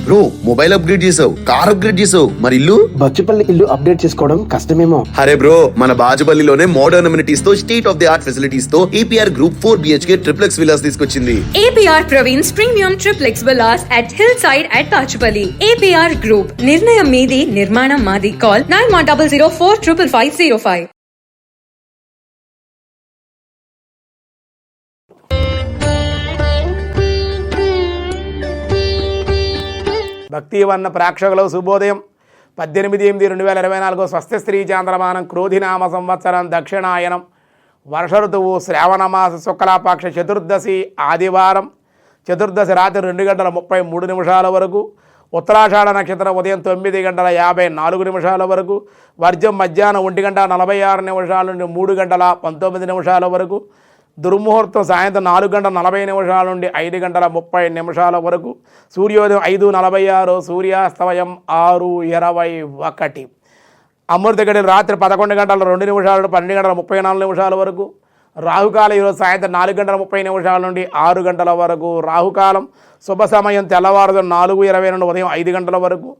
Bro mobile upgrade చేసావు, car upgrade చేసావు, మరి ఇల్లు? బచ్చుపల్లి ఇల్లు అప్డేట్ చేసుకోవడం కష్టమేమో. అరే బ్రో, మన బాజుపల్లిలోనే మోడర్న్ అమ్యూనిటీస్ తో, state of the art facilities తో APR Group 4 BHK triplex villas తీసుకొచ్చింది. APR Praveen's Premium Triplex Villas at Hillside at Bachupalli. APR Group, నిర్ణయం మీది, నిర్మాణం మాది. Call 9100455505. భక్తివన్న ప్రేక్షకులు శుభోదయం. 18/8/2024 స్వస్తి స్త్రీ చాంద్రమానం క్రోధినామ సంవత్సరం దక్షిణాయనం వర్ష ఋతువు శ్రావణమాస శుక్లపక్ష చతుర్దశి ఆదివారం. చతుర్దశి రాత్రి 2:33 వరకు, ఉత్తరాషాఢ నక్షత్రం ఉదయం 9:54 వరకు, వర్జం మధ్యాహ్నం 1:46 నుండి 3:19 వరకు, దుర్ముహూర్తం సాయంత్రం 4:40 నుండి 5:30 వరకు, సూర్యోదయం 5:46, సూర్యాస్తమయం 6:21. అమృత గడియలు రాత్రి 11:02 నుండి 12:34 వరకు, రాహుకాలం ఈరోజు సాయంత్రం 4:30 నుండి 6 గంటల వరకు, రాహుకాలం. శుభ సమయం తెల్లవారుజామున 4:20 నుండి ఉదయం 5 గంటల వరకు,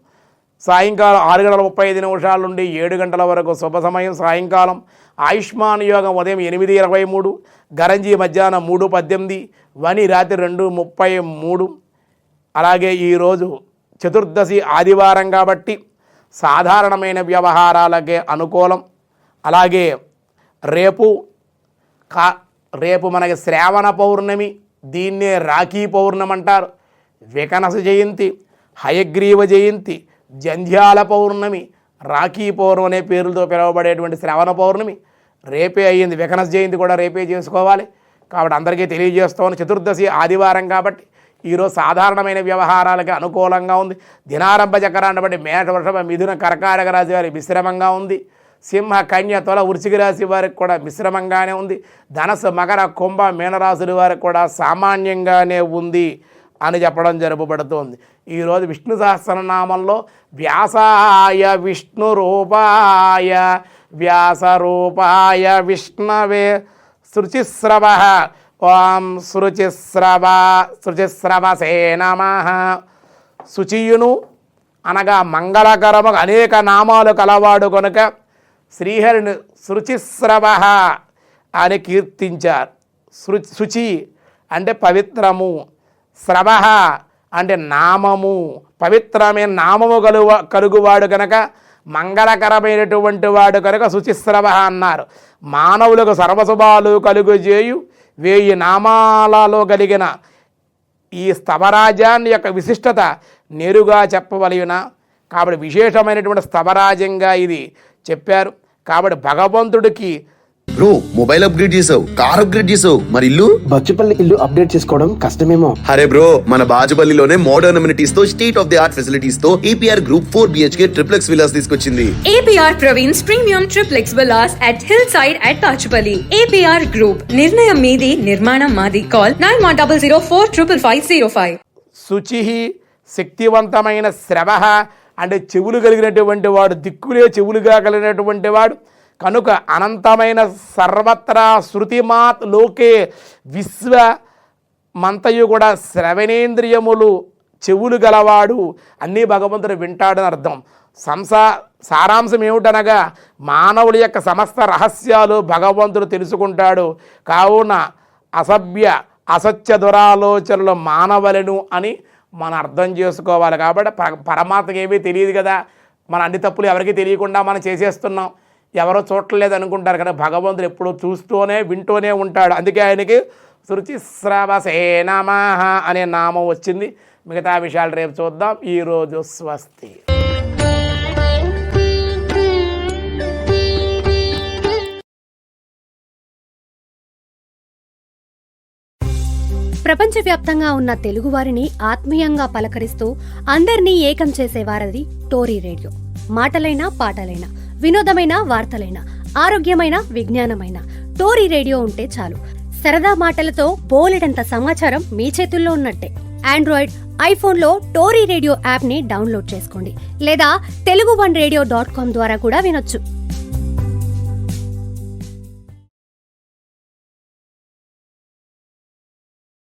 సాయంకాలం 6:35 నుండి 7 గంటల వరకు శుభ సమయం సాయంకాలం. ఆయుష్మాన్ యోగం ఉదయం 8:23, గరంజీ మధ్యాహ్నం 3:18, వని రాత్రి 2:33. అలాగే ఈరోజు చతుర్దశి ఆదివారం కాబట్టి సాధారణమైన వ్యవహారాలకే అనుకూలం. అలాగే రేపు మనకి శ్రావణ పౌర్ణమి, దీన్నే రాఖీ పౌర్ణమి అంటారు. వికనస జయంతి, హయగ్రీవ జయంతి, జంధ్యాల పౌర్ణమి, రాఖీ పౌర్ణమి అనే పేర్లతో పిలువబడేటువంటి శ్రావణ పౌర్ణమి రేపే అయ్యింది. వికనస జయంతి కూడా రేపే చేసుకోవాలి కాబట్టి అందరికీ తెలియజేస్తామని. చతుర్దశి ఆదివారం కాబట్టి ఈరోజు సాధారణమైన వ్యవహారాలకి అనుకూలంగా ఉంది. దినారంభ చక్రాన్ని బట్టి మేష, వృషభ, మిథున, కర్కాటక రాశి వారికి మిశ్రమంగా ఉంది. సింహ, కన్య, తుల, వృశ్చిక రాశి వారికి కూడా మిశ్రమంగానే ఉంది. ధనస్సు, మకర, కుంభ, మీనరాశుల వారికి కూడా సామాన్యంగానే ఉంది అని చెప్పడం జరుపబడుతోంది. ఈరోజు విష్ణు సహస్రనామంలో వ్యాసాయ విష్ణు రూపాయ వ్యాసరూపాయ విష్ణవే శృచిస్రవ ఓం శృచిస్రవసే నమః. శుచియును అనగా మంగళకరము అనేక నామాలు కలవాడు కనుక శ్రీహరిని శృచిస్రవ అని కీర్తించారు. శుచి అంటే పవిత్రము, స్రవ అంటే నామము, పవిత్రమైన నామము కలుగువాడు కనుక, మంగళకరమైనటువంటి వాడు కనుక శుచిస్రవ అన్నారు. మానవులకు సర్వశుభాలు కలుగుజేయు 1000 నామాలలో కలిగిన ఈ స్తవరాజాన్ని యొక్క విశిష్టత నేరుగా చెప్పవలయున కాబట్టి విశేషమైనటువంటి స్తవరాజంగా ఇది చెప్పారు. కాబట్టి భగవంతుడికి బ్రో మొబైల్ అప్గ్రేడ్ చేసావు, కార్ అప్గ్రేడ్ చేసావు, మరి ఇల్లు? బచ్చుపల్లి ఇల్లు అప్డేట్ చేసుకోవడం కష్టమేమో. అరే బ్రో, మన బాజుపల్లిలోనే మోడర్న్ అమ్యూనిటీస్ తో, state of the art facilities తో APR Group 4 BHK triplex villas తీసుకొచ్చింది. APR Praveen's Premium Triplex Villas at Hillside at Bachupalli. APR Group, నిర్ణయం మీది, నిర్మాణం మాది. Call 9100455505. శుచి శక్తివంతమైన శ్రవ అంటే చెవులు కలిగినటువంటి వాడు, దిక్కులే చెవులుగా కలిగినటువంటి వాడు కనుక అనంతమైన సర్వత్రా శృతిమాత్ లోకే విశ్వ మంతయు కూడా శ్రవణేంద్రియములు చెవులు గలవాడు, అన్నీ భగవంతుడు వింటాడని అర్థం. సారాంశం ఏమిటనగా మానవుల యొక్క సమస్త రహస్యాలు భగవంతుడు తెలుసుకుంటాడు. కావున అసత్య దురాలోచనలు మానవలను అని మనం అర్థం చేసుకోవాలి. కాబట్టి పరమాత్మకి ఏమీ తెలియదు కదా, మన అన్ని తప్పులు ఎవరికీ తెలియకుండా మనం చేసేస్తున్నాం, ఎవరో చూడలేదు అనుకుంటారు కదా. భగవంతుడు ఎప్పుడూ చూస్తూనే వింటూనే ఉంటాడు. అందుకే ఆయనకి శృచిస్రవసే నమః అనే నామం వచ్చింది. మిగతా విషయాలు రేపు చూద్దాం. ఈరోజు స్వస్తి. ప్రపంచవ్యాప్తంగా ఉన్న తెలుగువారిని ఆత్మీయంగా పలకరిస్తూ అందరినీ ఏకం చేసేవారది టోరీ రేడియో. మాటలైన, పాటలైన, వినోదమైన, వార్తలైన, ఆరోగ్యమైన, విజ్ఞానమైన టోరీ రేడియో ఉంటే చాలు. సరదా మాటలతో బోలెడంత సమాచారం మీ చేతుల్లో ఉన్నట్టే. ఆండ్రాయిడ్, ఐఫోన్లో టోరీ రేడియో యాప్ని డౌన్లోడ్ చేసుకోండి లేదా telugu1radio.com ద్వారా కూడా వినొచ్చు.